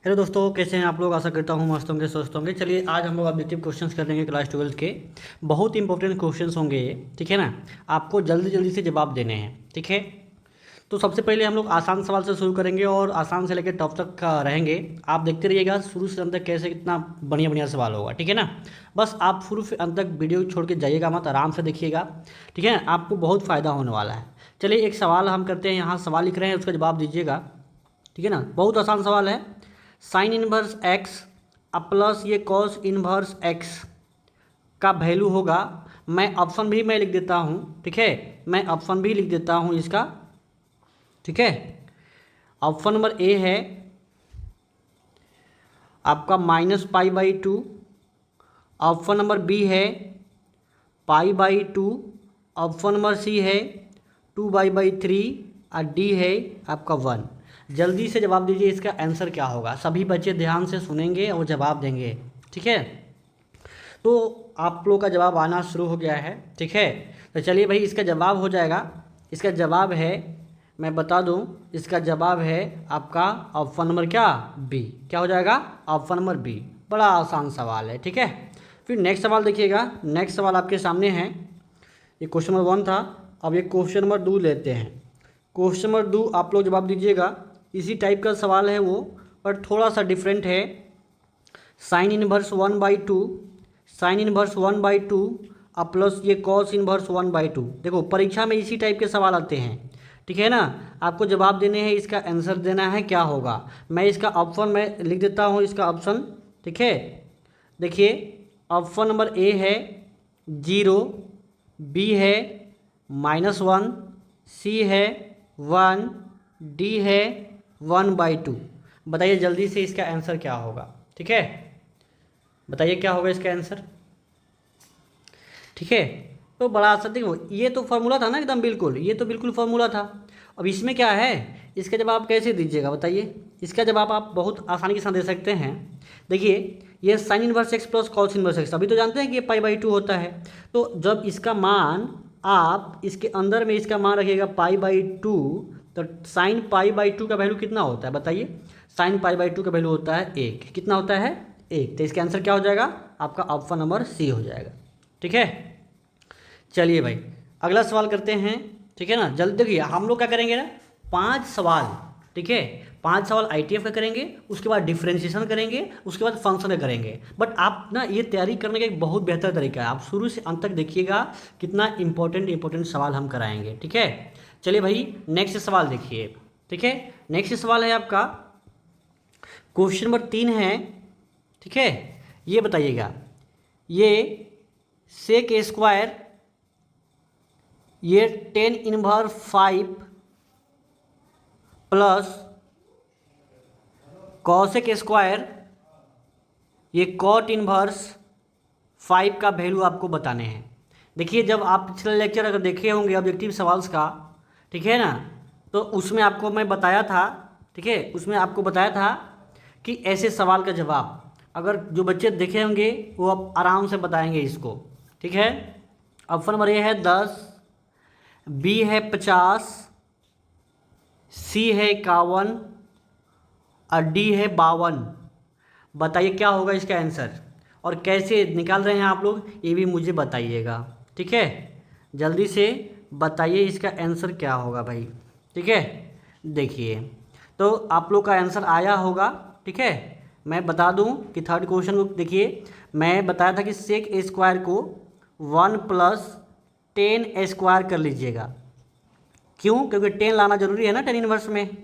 Hello दोस्तों, कैसे हैं आप लोग। आशा करता हूँ मस्त होंगे, स्वस्थ होंगे। चलिए आज हम लोग ऑब्जेक्टिव क्वेश्चंस कर लेंगे क्लास 12 के। बहुत इंपॉर्टेंट क्वेश्चंस होंगे ये, ठीक है ना। आपको जल्दी जल्दी से जवाब देने हैं, ठीक है। तो सबसे पहले हम लोग आसान सवाल से शुरू करेंगे और आसान से लेकर टफ तक का रहेंगे। आप देखते रहिएगा शुरू से अंत तक कैसे कितना बढ़िया बढ़िया सवाल होगा, ठीक है ना। बस आप शुरू से अंत तक वीडियो छोड़ के जाइएगा मत, आराम से देखिएगा, ठीक है। आपको बहुत फ़ायदा होने वाला है। चलिए एक सवाल हम करते हैं, यहाँ सवाल लिख रहे हैं, उसका जवाब दीजिएगा, ठीक है ना। बहुत आसान सवाल है। साइन इनवर्स एक्स अब प्लस ये कॉस इनवर्स एक्स का वैल्यू होगा। मैं ऑप्शन भी मैं लिख देता हूँ, ठीक है। मैं ऑप्शन भी लिख देता हूँ इसका, ठीक है। ऑप्शन नंबर ए है आपका -π/2। ऑप्शन नंबर बी है π/2। ऑप्शन नंबर सी है 2π/3 और डी है आपका 1। जल्दी से जवाब दीजिए, इसका आंसर क्या होगा। सभी बच्चे ध्यान से सुनेंगे और जवाब देंगे, ठीक है। तो आप लोग का जवाब आना शुरू हो गया है, ठीक है। तो चलिए भाई, इसका जवाब हो जाएगा। इसका जवाब है, मैं बता दूं, इसका जवाब है आपका ऑप्शन नंबर क्या, बी। क्या हो जाएगा, ऑप्शन नंबर बी। बड़ा आसान सवाल है, ठीक है। फिर नेक्स्ट सवाल देखिएगा। नेक्स्ट सवाल आपके सामने है। ये क्वेश्चन नंबर 1 था। अब ये क्वेश्चन नंबर 2 लेते हैं। क्वेश्चन नंबर 2 आप लोग जवाब दीजिएगा। इसी टाइप का सवाल है वो, पर थोड़ा सा डिफरेंट है। साइन इनवर्स 1/2, साइन इनवर्स 1/2 अब प्लस ये कॉस इनवर्स 1/2। देखो परीक्षा में इसी टाइप के सवाल आते हैं, ठीक है ना। आपको जवाब देने हैं, इसका आंसर देना है क्या होगा। मैं इसका ऑप्शन मैं लिख देता हूँ, इसका ऑप्शन, ठीक है। देखिए ऑप्शन नंबर ए है 0, बी है -1, सी है 1, डी है 1/2। बताइए जल्दी से इसका आंसर क्या होगा, ठीक है। बताइए क्या होगा इसका आंसर, ठीक है। तो बड़ा आसान, देखो ये तो फार्मूला था ना एकदम, बिल्कुल ये तो बिल्कुल फार्मूला था। अब इसमें क्या है, इसका जवाब कैसे दीजिएगा बताइए। इसका जवाब आप बहुत आसानी के साथ दे सकते हैं। देखिए ये sine inverse x plus cos inverse x, अभी तो जानते हैं कि ये π/2 होता है। तो जब इसका मान आप इसके अंदर में इसका मान रखिएगा π/2, तो साइन π/2 का वैल्यू कितना होता है बताइए। साइन π/2 का वैल्यू होता है 1। कितना होता है, 1। तो इसका आंसर क्या हो जाएगा, आपका ऑप्शन नंबर सी हो जाएगा, ठीक है। चलिए भाई अगला सवाल करते हैं, ठीक है ना। जल्दी देखिए, हम लोग क्या करेंगे ना, 5 सवाल, ठीक है। 5 सवाल ITF का करेंगे, उसके बाद डिफ्रेंशिएशन करेंगे, उसके बाद फंक्शन का करेंगे। बट आप ना ये तैयारी करने का एक बहुत बेहतर तरीका है, आप शुरू से अंत तक देखिएगा कितना इंपॉर्टेंट सवाल हम कराएंगे, ठीक है। चलिए भाई नेक्स्ट सवाल देखिए, ठीक है। नेक्स्ट सवाल है आपका क्वेश्चन नंबर 3 है, ठीक है। ये बताइएगा, ये सेक स्क्वायर, ये 10 इनवर्स 5 प्लस कॉसेक स्क्वायर, ये कॉट इनवर्स 5 का वैल्यू आपको बताने हैं। देखिए जब आप पिछला लेक्चर अगर देखे होंगे ऑब्जेक्टिव सवाल्स का, ठीक है ना, तो उसमें आपको मैं बताया था, ठीक है, उसमें आपको बताया था कि ऐसे सवाल का जवाब अगर जो बच्चे देखे होंगे वो अब आराम से बताएंगे इसको, ठीक है। ऑप्शन नंबर ए है 10, बी है 50, सी है 51 और डी है 52। बताइए क्या होगा इसका आंसर, और कैसे निकाल रहे हैं आप लोग ये भी मुझे बताइएगा, ठीक है। जल्दी से बताइए इसका आंसर क्या होगा भाई, ठीक है। देखिए तो आप लोग का आंसर आया होगा, ठीक है। मैं बता दूं कि थर्ड क्वेश्चन को देखिए, मैं बताया था कि सेक स्क्वायर को 1 + 10 स्क्वायर कर लीजिएगा। क्यों, क्योंकि 10 लाना जरूरी है ना 10 इनवर्स में।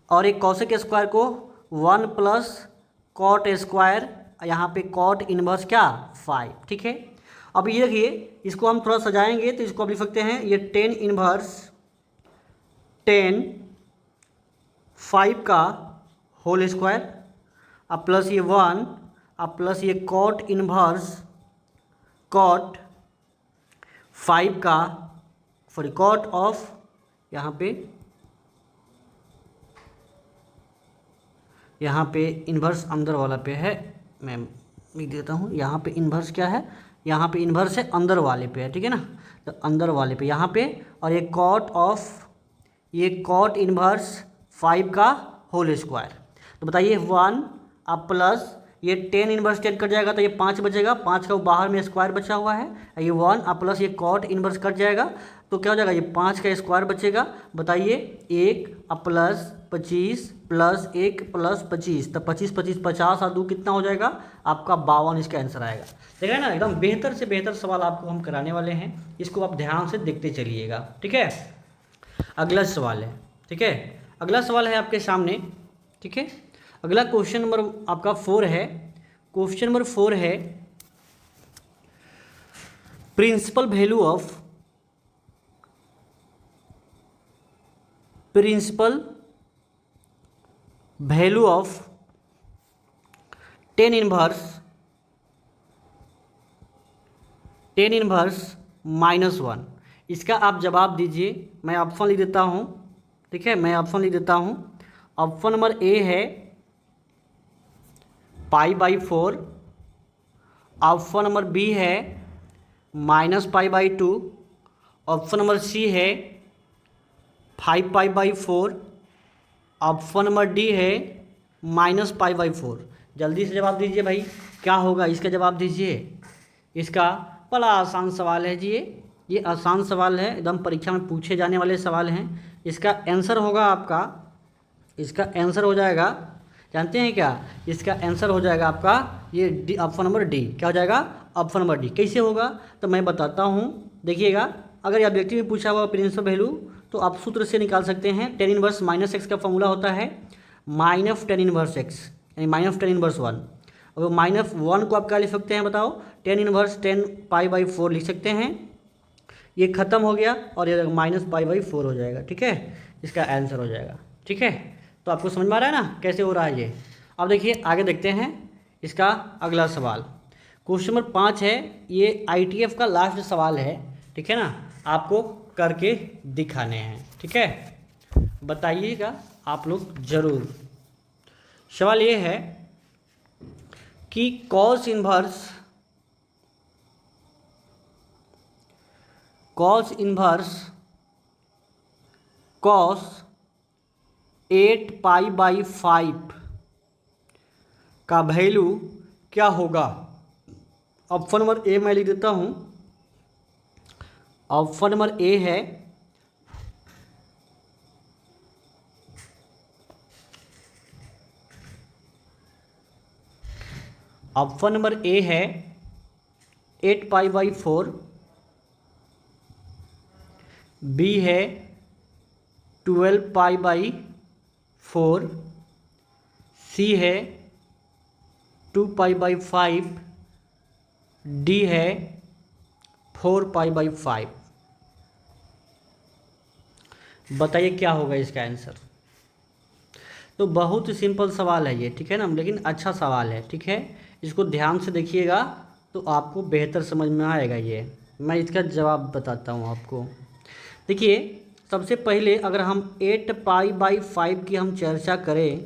और एक कॉसेक स्क्वायर को 1 + कॉट स्क्वायर, यहाँ पे कॉट इनवर्स क्या 5, ठीक है। अब ये देखिए इसको हम थोड़ा सजाएंगे तो इसको आप लिख सकते हैं, ये 10 इनवर्स 10 5 का होल स्क्वायर, अब प्लस ये 1, अब प्लस ये कॉट इनवर्स कॉट 5 का, सॉरी कॉट ऑफ, यहाँ पे इन्वर्स अंदर वाला पे है, मैं लिख देता हूँ। यहाँ पे इन्वर्स क्या है, यहाँ पे इन्वर्स है अंदर वाले पे है, ठीक है ना। तो अंदर वाले पे यहाँ पे, और ये कॉट ऑफ, ये कॉट इन्वर्स 5 का होल स्क्वायर। तो बताइए 1 अब प्लस ये 10 इनवर्स 10 कट जाएगा तो ये 5 बचेगा, 5 का बाहर में स्क्वायर बचा हुआ है, ये 1 अब प्लस ये कॉट इनवर्स कट जाएगा तो क्या हो जाएगा, ये 5 का स्क्वायर बचेगा। बताइए 1 अब प्लस 25 प्लस 1 प्लस 25, तो 25 25 50 और 2 कितना हो जाएगा आपका 52, इसका आंसर आएगा। देख रहे हैं ना, एकदम बेहतर से बेहतर सवाल आपको हम कराने वाले हैं, इसको आप ध्यान से देखते चलिएगा। ठीक है, अगला सवाल है। ठीक है, अगला सवाल है आपके सामने। ठीक है, अगला क्वेश्चन नंबर आपका 4 है। क्वेश्चन नंबर 4 है principal value of ten inverse -1। इसका आप जवाब दीजिए। मैं ऑप्शन लिख देता हूँ। ठीक है, मैं ऑप्शन लिख देता हूँ। ऑप्शन नंबर ए है π/4, ऑप्शन नंबर बी है -π/2, ऑप्शन नंबर सी है 5π/4, ऑप्शन नंबर डी है -π/4। जल्दी से जवाब दीजिए भाई, क्या होगा इसका जवाब दीजिए। इसका बड़ा आसान सवाल है जी, ये आसान सवाल है, एकदम परीक्षा में पूछे जाने वाले सवाल हैं। इसका आंसर होगा आपका, इसका आंसर हो जाएगा, जानते हैं क्या, इसका आंसर हो जाएगा आपका ये डी, ऑप्शन नंबर डी। क्या हो जाएगा, ऑप्शन नंबर डी। कैसे होगा तो मैं बताता हूँ, देखिएगा। अगर ये ऑब्जेक्टिव में पूछा हुआ प्रिंसिपल वैल्यू तो आप सूत्र से निकाल सकते हैं। टेन इनवर्स -x का फॉर्मूला होता है -10 इनवर्स x, यानी -10 इनवर्स 1। और -1 को आप क्या लिख सकते हैं बताओ, 10 इनवर्स 10π/4 लिख सकते हैं। ये खत्म हो गया और ये -π/4 हो जाएगा। ठीक है, इसका आंसर हो जाएगा। ठीक है, तो आपको समझ में आ रहा है ना कैसे हो रहा है ये। अब देखिए आगे देखते हैं इसका अगला सवाल। क्वेश्चन नंबर 5 है, ये ITF का लास्ट सवाल है। ठीक है ना, आपको करके दिखाने हैं। ठीक है, बताइएगा आप लोग ज़रूर। सवाल ये है कि cos इनवर्स cos 8π/5 का वैल्यू क्या होगा। ऑप्शन नंबर ए मैं लिख देता हूँ। ऑप्शन नंबर ए है ऑप्शन नंबर ए है 8π/4, बी है 12π/4, सी है 2π/5, डी है 4π/5। बताइए क्या होगा इसका आंसर। तो बहुत ही सिंपल सवाल है ये, ठीक है ना, लेकिन अच्छा सवाल है। ठीक है, इसको ध्यान से देखिएगा तो आपको बेहतर समझ में आएगा। ये मैं इसका जवाब बताता हूँ आपको। देखिए सबसे पहले अगर हम 8π/5 की हम चर्चा करें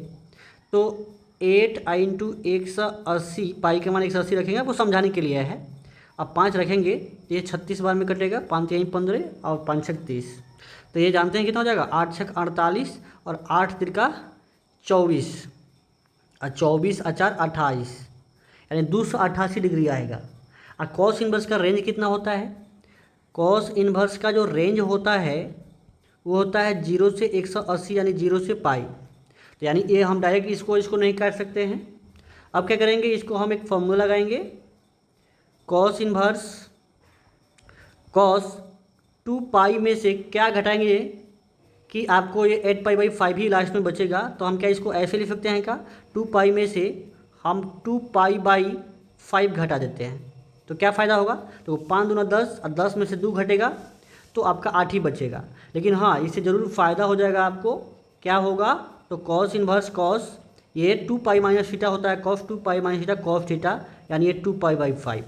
तो 8 × 180, पाई के मान 180 रखेंगे, आपको समझाने के लिए है। अब 5 रखेंगे तो ये 36 बार में कटेगा, 5 यहीं 15 और 5 छक 30, तो ये जानते हैं कितना हो जाएगा, 8 छक 48 और 8 तिरका 24 और 24 4 28, यानी 288 डिग्री आएगा। और कॉस इन्वर्स का रेंज कितना होता है, कॉस इन्वर्स का जो रेंज होता है वो होता है 0 से 180, यानी 0 से पाई। तो यानी ये हम डायरेक्ट इसको नहीं काट सकते हैं। अब क्या करेंगे, इसको हम एक फॉर्मूला लगाएंगे, कॉस इन्वर्स कॉस 2π में से क्या घटाएंगे कि आपको ये 8π/5 ही लास्ट में बचेगा। तो हम क्या इसको ऐसे लिख सकते हैं क्या, 2π में से हम 2π/5 घटा देते हैं तो क्या फ़ायदा होगा, तो 5 दूना 10 और 10 में से 2 घटेगा तो आपका 8 ही बचेगा। लेकिन हाँ, इससे ज़रूर फ़ायदा हो जाएगा आपको। क्या होगा, तो कॉस इन्वर्स कॉस ये 2π - थीटा होता है, कॉस 2π - थीटा कॉस थीटा, यानी ये 2π/5।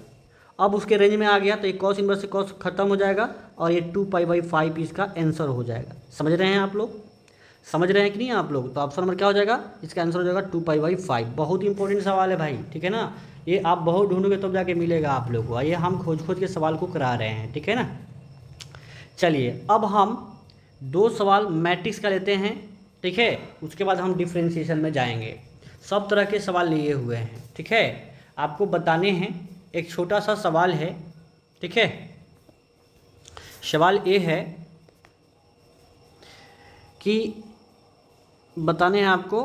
अब उसके रेंज में आ गया तो ये कॉस इन्वर्स से कॉस खत्म हो जाएगा और ये 2π/5 इसका आंसर हो जाएगा। समझ रहे हैं आप लोग, समझ रहे हैं कि नहीं आप लोग। तो ऑप्शन नंबर क्या हो जाएगा, इसका आंसर हो जाएगा 2π/5। बहुत इंपॉर्टेंट सवाल है भाई, ठीक है ना, ये आप बहुत ढूंढोगे तब जाके मिलेगा आप लोग को। ये हम खोज के सवाल को करा रहे हैं, ठीक है ना। चलिए अब हम 2 सवाल मैट्रिक्स का लेते हैं, ठीक है, उसके बाद हम डिफ्रेंशिएशन में जाएंगे। सब तरह के सवाल लिए हुए हैं, ठीक है। आपको बताने हैं, एक छोटा सा सवाल है, ठीक है। सवाल ये है कि बताने हैं आपको,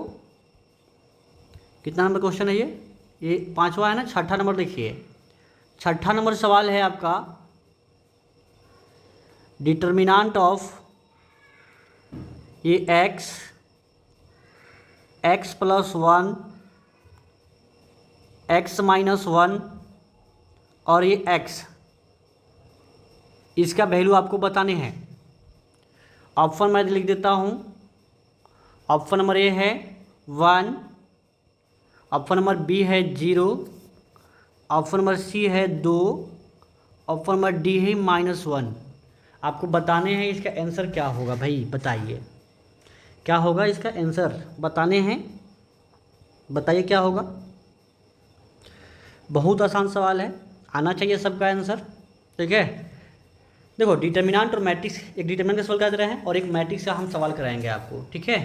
कितना नंबर क्वेश्चन है ये 5वां है ना। छठा नंबर देखिए, छठा नंबर सवाल है आपका, डिटर्मिनेंट ऑफ ये x प्लस 1, x माइनस 1 और ये x, इसका वैल्यू आपको बताने हैं। ऑप्शन मैं लिख देता हूँ। ऑप्शन नंबर ए है 1, ऑप्शन नंबर बी है 0, ऑप्शन नंबर सी है 2, ऑप्शन नंबर डी है -1। आपको बताने हैं इसका आंसर क्या होगा भाई, बताइए क्या होगा इसका आंसर, बताने हैं, बताइए क्या होगा। बहुत आसान सवाल है, आना चाहिए सबका आंसर, ठीक है। देखो डिटर्मिनेंट और मैट्रिक्स, एक डिटर्मिनेंट का सवाल करा दे रहे हैं और एक मैट्रिक्स का हम सवाल कराएंगे आपको, ठीक है।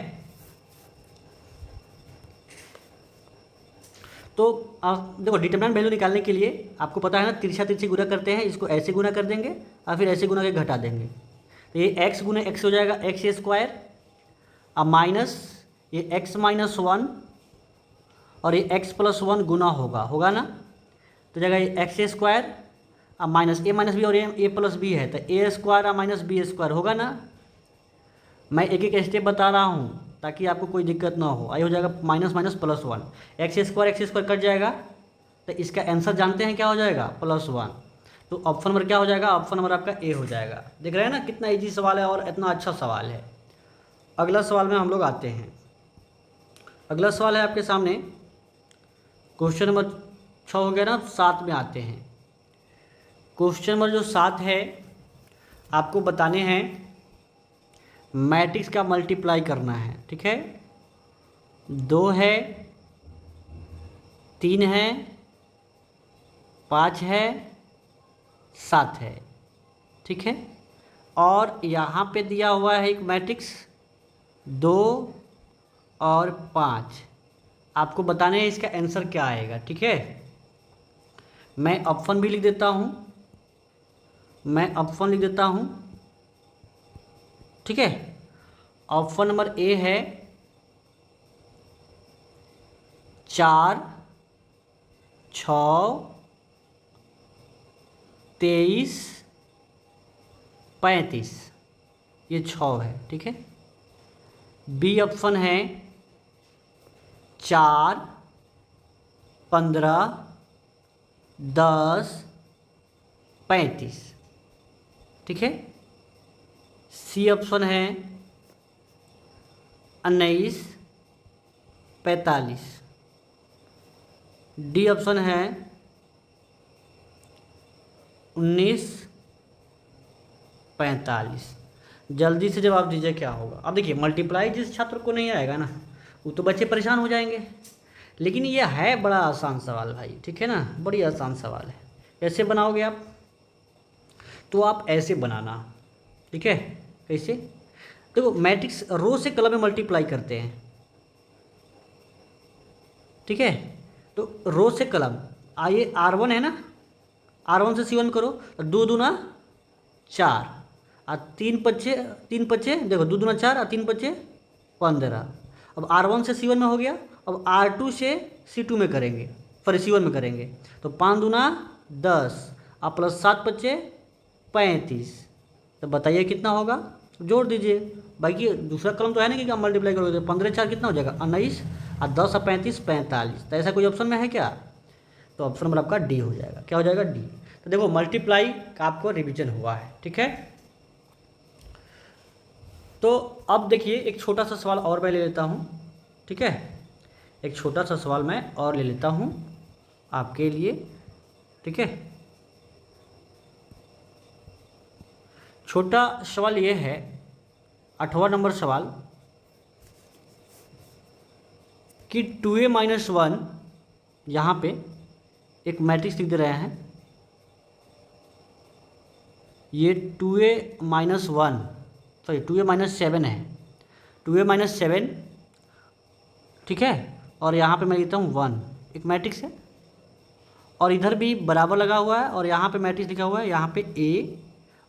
तो देखो डिटर्मिनेंट वैल्यू निकालने के लिए आपको पता है ना, तिरछा तिरछी गुना करते हैं, इसको ऐसे गुना कर देंगे और फिर ऐसे गुना के घटा देंगे। तो ये x गुने x हो जाएगा x स्क्वायर, अब माइनस ये x माइनस 1 और ये x प्लस 1 गुना होगा ना, तो जाएगा ये x स्क्वायर, अब माइनस ए माइनस बी और ए प्लस बी है, तो ए स्क्वायर और माइनस बी स्क्वायर होगा ना। मैं एक एक स्टेप बता रहा हूँ ताकि आपको कोई दिक्कत ना हो। आई हो जाएगा minus minus plus 1, x square cut जाएगा, तो इसका आंसर जानते हैं क्या हो जाएगा, +1। तो ऑप्शन नंबर क्या हो जाएगा, ऑप्शन नंबर आपका ए हो जाएगा। देख रहे हैं ना कितना इजी सवाल है और इतना अच्छा सवाल है। अगला सवाल में हम लोग आते हैं। अगला सवाल है आपके सामने, क्वेश्चन नंबर 6 हो गया ना, 7 में आते हैं। क्वेश्चन नंबर जो 7 है, आपको बताने हैं मैट्रिक्स का मल्टीप्लाई करना है, ठीक है। 2 है, 3 है, 5 है, 7 है, ठीक है। और यहाँ पे दिया हुआ है एक मैट्रिक्स 2 और 5। आपको बताने हैं इसका आंसर क्या आएगा, ठीक है। मैं ऑप्शन भी लिख देता हूँ, ठीक है। ऑप्शन नंबर ए है 4, 6, 23, 35, ये 6 है, ठीक है। बी ऑप्शन है 4, 15, 10, 35, ठीक है। सी ऑप्शन है 19, 45। डी ऑप्शन है 19, 45। जल्दी से जवाब दीजिए क्या होगा। अब देखिए मल्टीप्लाई जिस छात्र को नहीं आएगा ना, वो तो बच्चे परेशान हो जाएंगे, लेकिन ये है बड़ा आसान सवाल भाई, ठीक है ना, बड़ी आसान सवाल है। कैसे बनाओगे आप, तो आप ऐसे बनाना, ठीक है। कैसे, देखो मैट्रिक्स रो से कॉलम में मल्टीप्लाई करते हैं, ठीक है। तो रो से कॉलम, आइए R1 है ना, R1 से C1 करो, 2 दूना 4 और 3 पच्चे देखो 2 दूना 4 और 3 पच्चे 15। अब R1 से C1 में हो गया, अब R2 से C2 में करेंगे, सॉरी C1 में करेंगे, तो 5 दूना 10 और प्लस 7 पच्चे 35। तो बताइए कितना होगा, जोड़ दीजिए। बाकी दूसरा कॉलम तो है ना कि मल्टीप्लाई करोगे, तो 15 4 कितना हो जाएगा 19 और 10 और 35 45। तो ऐसा कोई ऑप्शन में है क्या, तो ऑप्शन नंबर आपका डी हो जाएगा। क्या हो जाएगा, डी। तो देखो मल्टीप्लाई का आपको रिवीजन हुआ है, ठीक है। तो अब देखिए एक छोटा सा सवाल और मैं ले लेता हूँ, ठीक है। एक छोटा सा सवाल मैं और ले लेता हूँ आपके लिए, ठीक है। छोटा सवाल ये है, 8वां नंबर सवाल कि 2a माइनस 1, यहाँ पे एक मैट्रिक्स लिख दे रहे हैं, ये 2a minus 1, sorry 2a minus 7 है, 2a माइनस 7, ठीक है। और यहाँ पे मैं लिखता हूँ 1, एक मैट्रिक्स है। और इधर भी बराबर लगा हुआ है और यहाँ पे मैट्रिक्स लिखा हुआ है, यहाँ पे A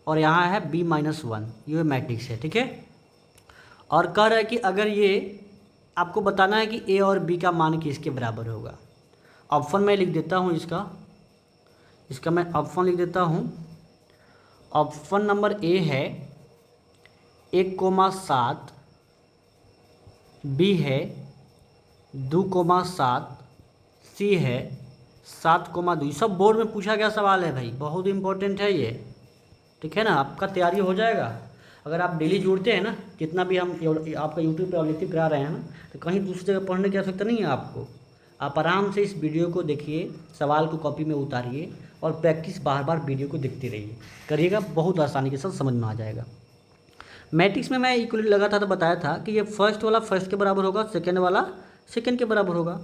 और यहाँ है B-1, ये मैट्रिक्स है, ठीक है। और कह रहा है कि अगर ये आपको बताना है कि A और B का मान किसके बराबर होगा। ऑप्शन मैं लिख देता हूँ इसका मैं ऑप्शन लिख देता हूँ। ऑप्शन नंबर A है 1,7, B है 2,7, C है 7,2। सब बोर्ड में पूछा गया सवाल है भाई, बहुत इंपॉर्टेंट है ये, ठीक है ना। आपका तैयारी हो जाएगा अगर आप डेली जुड़ते हैं ना। जितना भी हम आपका यूट्यूब पे ऑब्जेक्टिव करा रहे हैं ना, तो कहीं दूसरी जगह पढ़ने की आवश्यकता नहीं है आपको। आप आराम से इस वीडियो को देखिए, सवाल को कॉपी में उतारिए और प्रैक्टिस बार बार वीडियो को देखते रहिए, करिएगा, बहुत आसानी के साथ समझ में आ जाएगा। मैट्रिक्स में मैं इक्वल लगा था तो बताया था कि ये फर्स्ट वाला फर्स्ट के बराबर होगा, सेकेंड वाला सेकेंड के बराबर होगा।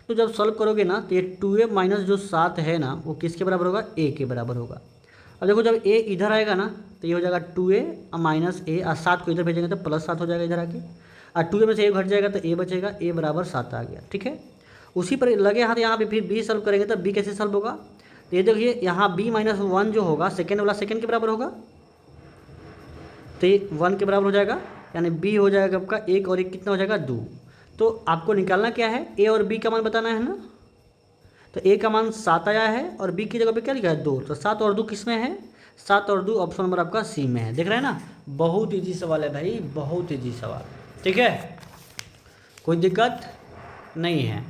तो जब सॉल्व करोगे ना तो ये 2A माइनस जो 7 है ना, वो किसके बराबर होगा, A के बराबर होगा। अब देखो जब A इधर आएगा ना तो ये हो जाएगा 2A माइनस A, और 7 को इधर भेजेंगे तो +7 हो जाएगा इधर आके, और 2A में से A घट जाएगा तो A बचेगा, A बराबर 7 आ गया, ठीक है। उसी पर लगे हाथ यहाँ पे फिर B सॉल्व करेंगे तो B कैसे सॉल्व होगा, तो ये देखिए यहाँ B-1 जो होगा सेकेंड वाला सेकेंड के बराबर होगा, तो ये 1 के बराबर हो जाएगा, यानी B हो जाएगा आपका 1 और 1 कितना हो जाएगा 2। तो आपको निकालना क्या है, A और B का मान बताना है ना। तो A का मान 7 आया है और B की जगह पे क्या लिखा है 2, तो 7 और 2 किस में है, 7 और 2 ऑप्शन नंबर आपका C में है। देख रहे हैं ना, बहुत ईजी सवाल है भाई, बहुत ईजी सवाल, ठीक है, कोई दिक्कत नहीं है।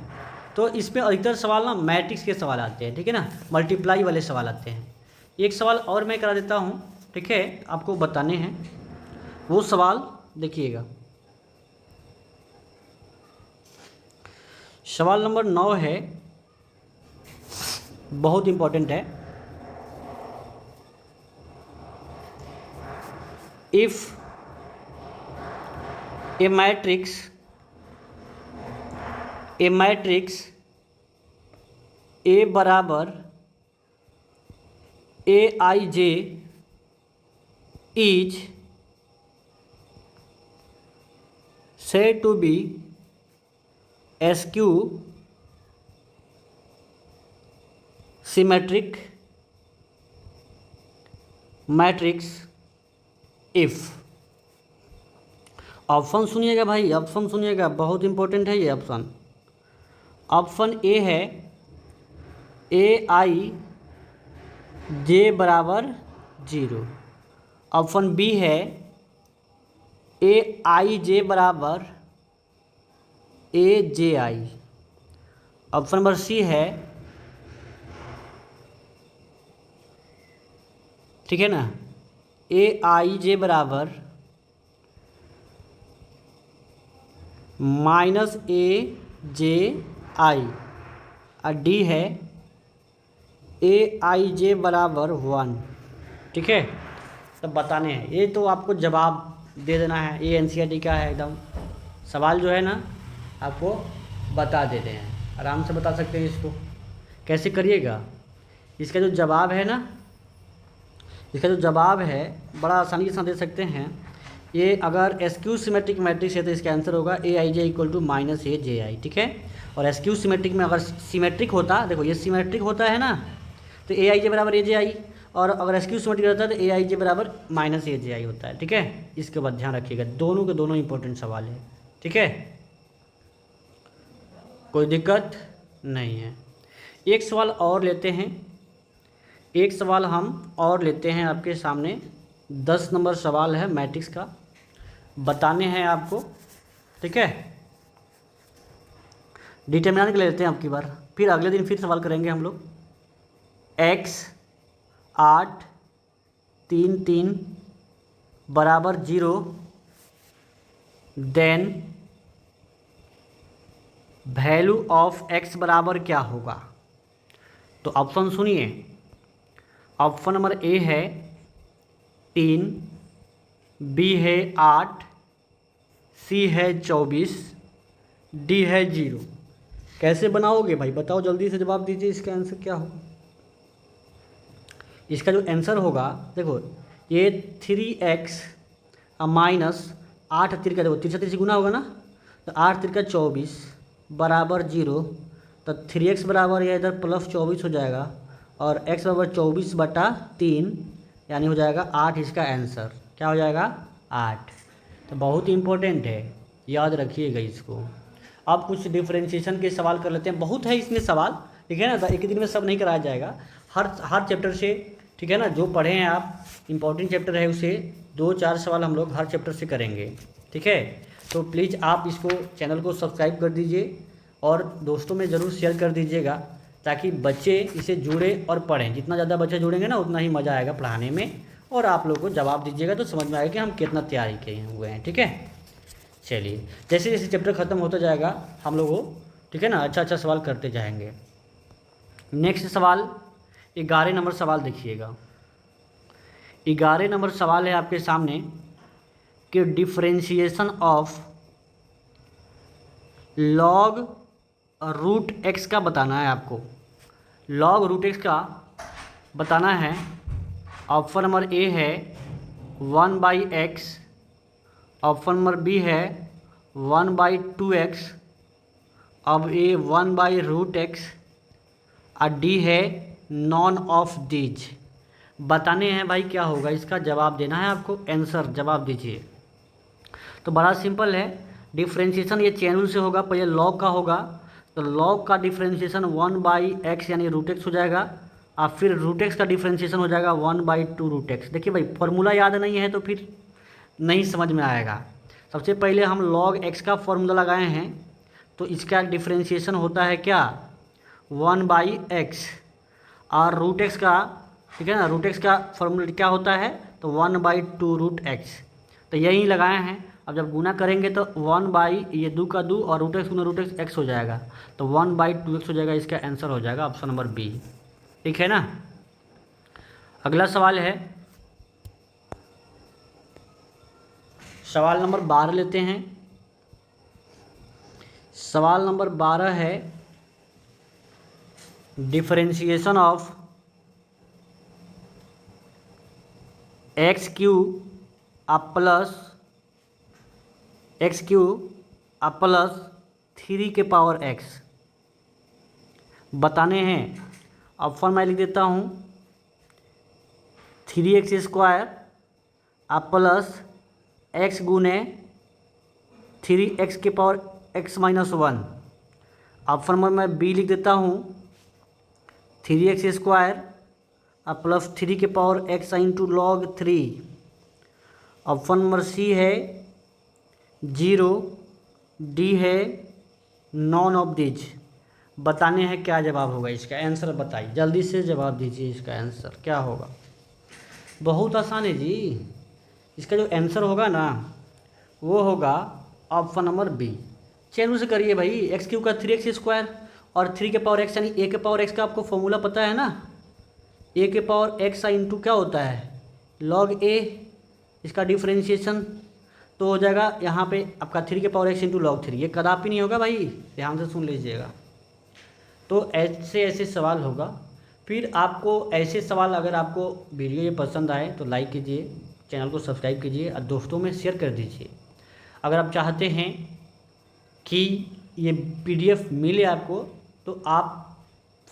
तो इसमें अधिकतर सवाल ना मैट्रिक्स के सवाल आते हैं, ठीक है ना, मल्टीप्लाई वाले सवाल आते हैं। एक सवाल और मैं करा देता हूँ, ठीक है, आपको बताने हैं वो सवाल, देखिएगा। सवाल नंबर 9 है, बहुत इंपॉर्टेंट है। इफ ए मैट्रिक्स ए बराबर AIJ is said to be skew symmetric matrix if। Option सुनिएगा भाई, ऑप्शन सुनिएगा, बहुत इंपॉर्टेंट है ये ऑप्शन। ऑप्शन ए है AIJ बराबर 0। ऑप्शन बी है AIJ बराबर AJI। ऑप्शन नंबर सी है, ठीक है ना, AIJ बराबर -AJI, और डी है AIJ बराबर 1, ठीक है। तो बताने हैं, ये तो आपको जवाब दे देना है, ये NCERT का है एकदम। सवाल जो है ना आपको बता देते हैं, आराम से बता सकते हैं। इसको कैसे करिएगा, इसका जो जवाब है ना, इसका जो जवाब है बड़ा आसानी के साथ दे सकते हैं। ये अगर स्क्यू सिमेट्रिक मैट्रिक्स है तो इसका आंसर होगा AIJ इक्वल टू -AJI, ठीक है। और स्क्यू सिमेट्रिक में अगर सिमेट्रिक होता, देखो ये सिमेट्रिक होता है ना, तो AIJ बराबर AJI, और अगर स्क्यू सिमेट्रिक रहता है तो AIJ बराबर -AJI होता है, ठीक है। इसके बाद ध्यान रखिएगा, दोनों के दोनों इंपॉर्टेंट सवाल है, ठीक है, कोई दिक्कत नहीं है। एक सवाल और लेते हैं, एक सवाल हम और लेते हैं आपके सामने। 10 नंबर सवाल है मैट्रिक्स का, बताने हैं आपको, ठीक है। डिटरमिनेंट के ले लेते हैं आपकी बार, फिर अगले दिन फिर सवाल करेंगे हम लोग। x 8 3 3 बराबर 0, देन वैल्यू ऑफ x बराबर क्या होगा। तो ऑप्शन सुनिए, ऑप्शन नंबर ए है 3, बी है 8, सी है 24, डी है 0। कैसे बनाओगे भाई, बताओ जल्दी से जवाब दीजिए, इसका आंसर क्या होगा। इसका जो आंसर होगा, देखो ये 3x माइनस 8 तिरका, देखो 3 से गुना होगा ना, तो 8 तिरका 24 बराबर 0, तो 3x बराबर या इधर +24 हो जाएगा और x बराबर 24/3 यानी हो जाएगा 8 इसका आंसर। क्या हो जाएगा? 8। तो बहुत इंपॉर्टेंट है, याद रखिएगा इसको। अब कुछ डिफरेंशिएशन के सवाल कर लेते हैं, बहुत है इसमें सवाल, ठीक है ना। एक दिन में सब नहीं कराया जाएगा, हर चैप्टर से, ठीक है ना। जो पढ़े हैं आप, इम्पोर्टेंट चैप्टर है उसे 2-4 सवाल हम लोग हर चैप्टर से करेंगे, ठीक है। तो प्लीज़ आप इसको चैनल को सब्सक्राइब कर दीजिए और दोस्तों में ज़रूर शेयर कर दीजिएगा, ताकि बच्चे इसे जुड़े और पढ़ें। जितना ज़्यादा बच्चे जुड़ेंगे ना उतना ही मज़ा आएगा पढ़ाने में, और आप लोग को जवाब दीजिएगा तो समझ में आएगा कि हम कितना तैयारी किए हुए हैं, ठीक है। चलिए, जैसे जैसे चैप्टर ख़त्म होता जाएगा हम लोग वो, ठीक है ना, अच्छा सवाल करते जाएंगे। नेक्स्ट सवाल 11 नंबर सवाल देखिएगा। 11 नंबर सवाल है आपके सामने कि differentiation of log root x का बताना है आपको। लॉग रूट एक्स का बताना है। ऑप्शन नंबर ए है 1/x, ऑप्शन नंबर बी है 1/2x, अब ए 1/√x और डी है नॉन ऑफ दीज। बताने हैं भाई क्या होगा, इसका जवाब देना है आपको, आंसर जवाब दीजिए। तो बड़ा सिंपल है, डिफरेंशिएशन ये चैन रूल से होगा, पहले लॉग का होगा, तो लॉग का डिफरेंशिएशन 1/x यानी √x हो जाएगा, और फिर √x का डिफरेंशिएशन हो जाएगा 1/2√x। देखिए भाई, फॉर्मूला याद नहीं है तो फिर नहीं समझ में आएगा। सबसे पहले हम log x का फॉर्मूला लगाए हैं, तो इसका डिफरेंशिएशन होता है क्या, 1/x, और √x का, ठीक है ना, √x का फॉर्मूला क्या होता है, तो 1/2√x। तो यही लगाए हैं। अब जब गुना करेंगे तो 1/ये 2 का 2 और √x गुना √x x हो जाएगा, तो 1/2x हो जाएगा। इसका आंसर हो जाएगा ऑप्शन नंबर बी, ठीक है ना। अगला सवाल है सवाल नंबर 12 लेते हैं। सवाल नंबर 12 है differentiation of x³ plus 3x बताने हैं। ऑप्शन मैं लिख देता हूँ 3x² प्लस x गुने 3x⁻x-1। ऑप्शन नंबर मैं बी लिख देता हूँ 3x² plus 3x log 3। Option number C है 0, डी है नॉन ऑफ दिज। बताने हैं क्या जवाब होगा इसका, आंसर बताइए, जल्दी से जवाब दीजिए। इसका आंसर क्या होगा? बहुत आसान है जी। इसका जो आंसर होगा ना वो होगा ऑप्शन नंबर बी। चैन से करिए भाई, x³ का 3x² और 3x यानी a⁻x का आपको फॉर्मूला पता है ना। a⁻x इंटू क्या होता है, log a। इसका डिफरेंशिएशन तो हो जाएगा यहाँ पे आपका 3x इंटू log 3। ये कदापि नहीं होगा भाई, ध्यान से सुन लीजिएगा। तो ऐसे ऐसे सवाल होगा। फिर आपको ऐसे सवाल, अगर आपको वीडियो ये पसंद आए तो लाइक कीजिए, चैनल को सब्सक्राइब कीजिए और दोस्तों में शेयर कर दीजिए। अगर आप चाहते हैं कि ये PDF मिले आपको तो आप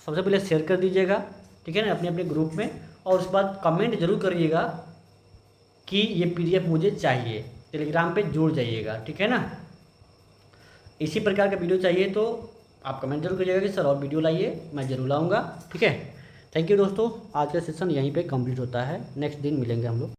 सबसे पहले शेयर कर दीजिएगा, ठीक है ना, अपने अपने ग्रुप में, और उसके बाद कमेंट जरूर करिएगा कि ये PDF मुझे चाहिए। टेलीग्राम पे जुड़ जाइएगा, ठीक है ना। इसी प्रकार का वीडियो चाहिए तो आप कमेंट जरूर करिएगा कि सर और वीडियो लाइए, मैं जरूर लाऊंगा, ठीक है। थैंक यू दोस्तों, आज का सेशन यहीं पे कंप्लीट होता है। नेक्स्ट दिन मिलेंगे हम लोग।